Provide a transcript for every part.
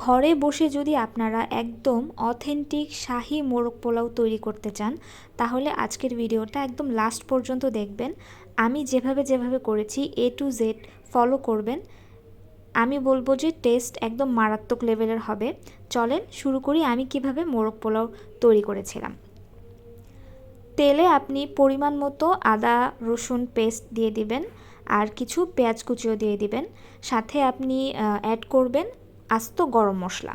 ঘরে বসে যদি আপনারা একদম অথেন্টিক শাহি মোরগ পোলাও তৈরি করতে চান তাহলে আজকের ভিডিওটা একদম লাস্ট পর্যন্ত দেখবেন। আমি যেভাবে করেছি A to Z ফলো করবেন। আমি বলবো যে টেস্ট একদম মারাত্মক লেভেলের হবে। চলেন শুরু করি আমি কিভাবে মোরগ পোলাও তৈরি করেছিলাম। তেলে আপনি পরিমাণ মতো আদা রসুন পেস্ট দিয়ে দিবেন আর কিছু পেঁয়াজ কুচিও দিয়ে দিবেন। সাথে আপনি অ্যাড করবেন আস্ত গরম মশলা।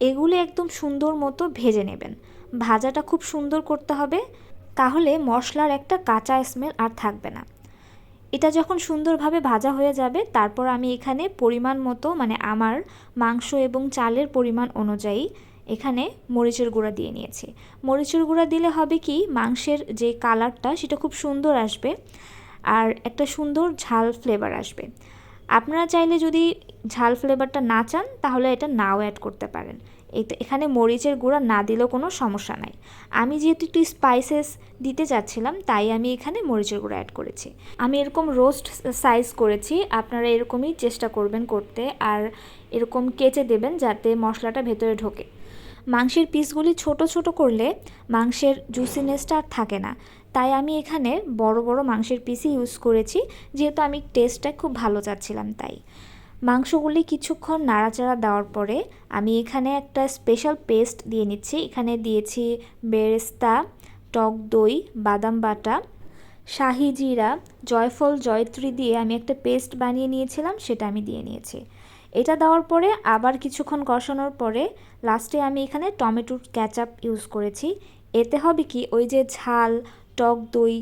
এগুলো একদম সুন্দর মতো ভেজে নেবেন। ভাজাটা খুব সুন্দর করতে হবে, তাহলে মশলার একটা কাঁচা স্মেল আর থাকবে না। এটা যখন সুন্দরভাবে ভাজা হয়ে যাবে তারপর আমি এখানে পরিমাণ মতো আমার মাংস এবং চালের পরিমাণ অনুযায়ী এখানে মরিচের গুঁড়া দিয়ে নিয়েছি। মরিচের গুঁড়া দিলে হবে কি, মাংসের যে কালারটা সেটা খুব সুন্দর আসবে আর একটা সুন্দর ঝাল ফ্লেভার আসবে। আপনারা চাইলে যদি ঝাল ফ্লেভারটা না চান তাহলে এটা নাও অ্যাড করতে পারেন। এখানে মরিচের গুঁড়া না দিলেও কোনো সমস্যা নাই। আমি যেহেতু একটু স্পাইসেস দিতে চাচ্ছিলাম তাই আমি এখানে মরিচের গুঁড়া অ্যাড করেছি। আমি এরকম রোস্ট সাইজ করেছি, আপনারা এরকমই চেষ্টা করবেন করতে, আর এরকম কেচে দেবেন যাতে মশলাটা ভেতরে ঢোকে। মাংসের পিসগুলি ছোট ছোট করলে মাংসের জুসিনেসটা আর থাকে না, তাই আমি এখানে বড় বড় মাংসের পিসই ইউজ করেছি, যেহেতু আমি টেস্টটা খুব ভালো চাচ্ছিলাম তাই। মাংসগুলি কিছুক্ষণ নাড়াচাড়া দেওয়ার পরে আমি এখানে একটা স্পেশাল পেস্ট দিয়ে নিচ্ছি। এখানে দিয়েছি বেরেস্তা, টক দই, বাদাম বাটা, শাহি জিরা, জয়ফল, জয়ত্রী দিয়ে আমি একটা পেস্ট বানিয়ে নিয়েছিলাম, সেটা আমি দিয়ে নিয়েছি। এটা দেওয়ার পরে আবার কিছুক্ষণ কষানোর পরে লাস্টে আমি এখানে টমেটোর ক্যাচাপ ইউজ করেছি। এতে হবে কি, ওই যে ঝাল, টক দই,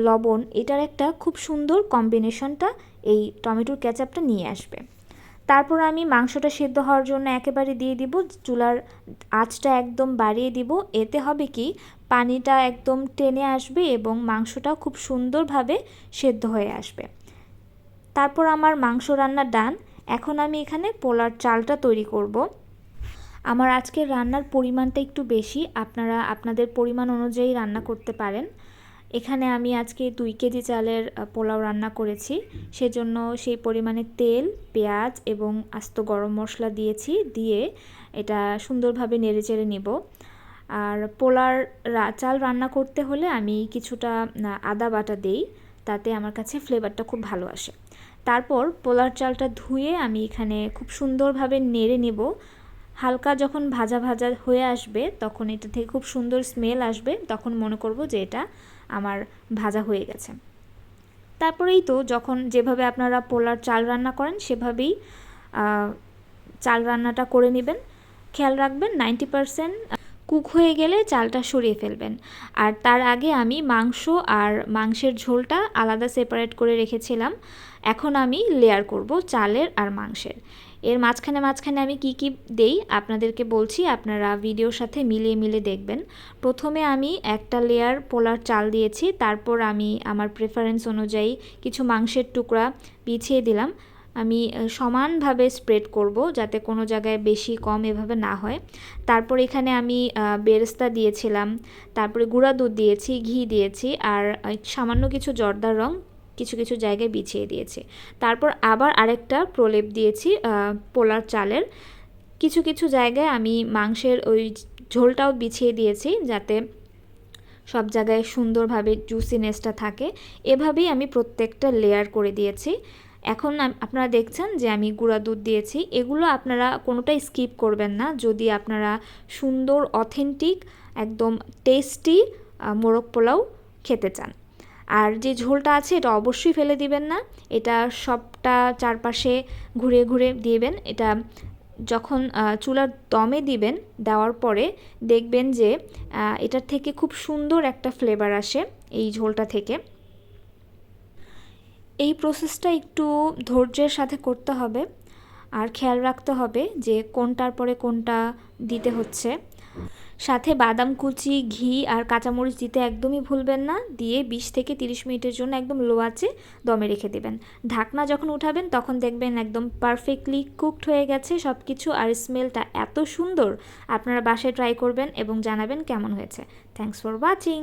লবণ, এটার একটা খুব সুন্দর কম্বিনেশনটা এই টমেটোর ক্যাচাপটা নিয়ে আসবে। তারপর আমি মাংসটা সিদ্ধ হওয়ার জন্য একেবারে দিয়ে দিব, চুলার আঁচটা একদম বাড়িয়ে দিব। এতে হবে কি, পানিটা একদম টেনে আসবে এবং মাংসটাও খুব সুন্দরভাবে সেদ্ধ হয়ে আসবে। তারপর আমার মাংস রান্না ডান। এখন আমি এখানে পোলার চালটা তৈরি করব। আমার আজকের রান্নার পরিমাণটা একটু বেশি, আপনারা আপনাদের পরিমাণ অনুযায়ী রান্না করতে পারেন। এখানে আমি আজকে 2 কেজি চালের পোলাও রান্না করেছি, সেজন্য সেই পরিমাণে তেল, পেঁয়াজ এবং আস্ত গরম মশলা দিয়েছি। দিয়ে এটা সুন্দরভাবে নেড়েচেড়ে নেব। আর পোলার চাল রান্না করতে হলে আমি কিছুটা আদা বাটা দেই, তাতে আমার কাছে ফ্লেভারটা খুব ভালো আসে। তারপর পোলার চালটা ধুয়ে আমি এখানে খুব সুন্দরভাবে নেড়ে নেব। হালকা যখন ভাজা ভাজা হয়ে আসবে তখন এটা থেকে খুব সুন্দর স্মেল আসবে, তখন মনে করব যে এটা আমার ভাজা হয়ে গেছে। তারপরেই তো যখন যেভাবে আপনারা পোলার চাল রান্না করেন সেভাবেই চাল রান্নাটা করে নেবেন। খেয়াল রাখবেন 90% কুক হয়ে গেলে চালটা সরিয়ে ফেলবেন। আর তার আগে আমি মাংস আর মাংসের ঝোলটা আলাদা সেপারেট করে রেখেছিলাম। এখন আমি লেয়ার করব চালের আর মাংসের। এর মাঝখানে আমি কি দেই আপনাদেরকে বলছি, আপনারা ভিডিওর সাথে মিলিয়ে দেখবেন। প্রথমে আমি একটা লেয়ার পোলার চাল দিয়েছি, তারপর আমি আমার প্রেফারেন্স অনুযায়ী কিছু মাংসের টুকরা বিছিয়ে দিলাম। আমি সমানভাবে স্প্রেড করব যাতে কোনো জায়গায় বেশি কম এভাবে না হয়। তারপর এখানে আমি বেরেস্তা দিয়েছিলাম, তারপরে গুঁড়া দুধ দিয়েছি, ঘি দিয়েছি আর সামান্য কিছু জর্দার রং কিছু জায়গায় বিছিয়ে দিয়েছি। তারপর আবার আরেকটা প্রলেপ দিয়েছি পোলার চালের। কিছু জায়গায় আমি মাংসের ওই ঝোলটাও বিছিয়ে দিয়েছি যাতে সব জায়গায় সুন্দরভাবে জুসিনেসটা থাকে। এভাবেই আমি প্রত্যেকটা লেয়ার করে দিয়েছি। এখন আপনারা দেখছেন যে আমি গুঁড়া দুধ দিয়েছি। এগুলো আপনারা কোনোটাই স্কিপ করবেন না যদি আপনারা সুন্দর অথেন্টিক একদম টেস্টি মোরগ পোলাও খেতে চান। আর যে ঝোলটা আছে এটা অবশ্যই ফেলে দিবেন না, এটা সবটা চারপাশে ঘুরে দিবেন। এটা যখন চুলার দমে দিবেন, দেওয়ার পরে দেখবেন যে এটার থেকে খুব সুন্দর একটা ফ্লেভার আসে এই ঝোলটা থেকে। এই প্রসেসটা একটু ধৈর্যের সাথে করতে হবে আর খেয়াল রাখতে হবে যে কোনটার পরে কোনটা দিতে হচ্ছে। সাথে বাদাম কুচি, ঘি আর কাঁচামরিচ দিতে একদমই ভুলবেন না। দিয়ে 20 থেকে 30 মিনিটের জন্য একদম লো আঁচে দমে রেখে দেবেন। ঢাকনা যখন উঠাবেন তখন দেখবেন একদম পারফেক্টলি কুকড হয়ে গেছে সব কিছু, আর স্মেলটা এত সুন্দর। আপনারা বাসায় ট্রাই করবেন এবং জানাবেন কেমন হয়েছে। Thanks for watching.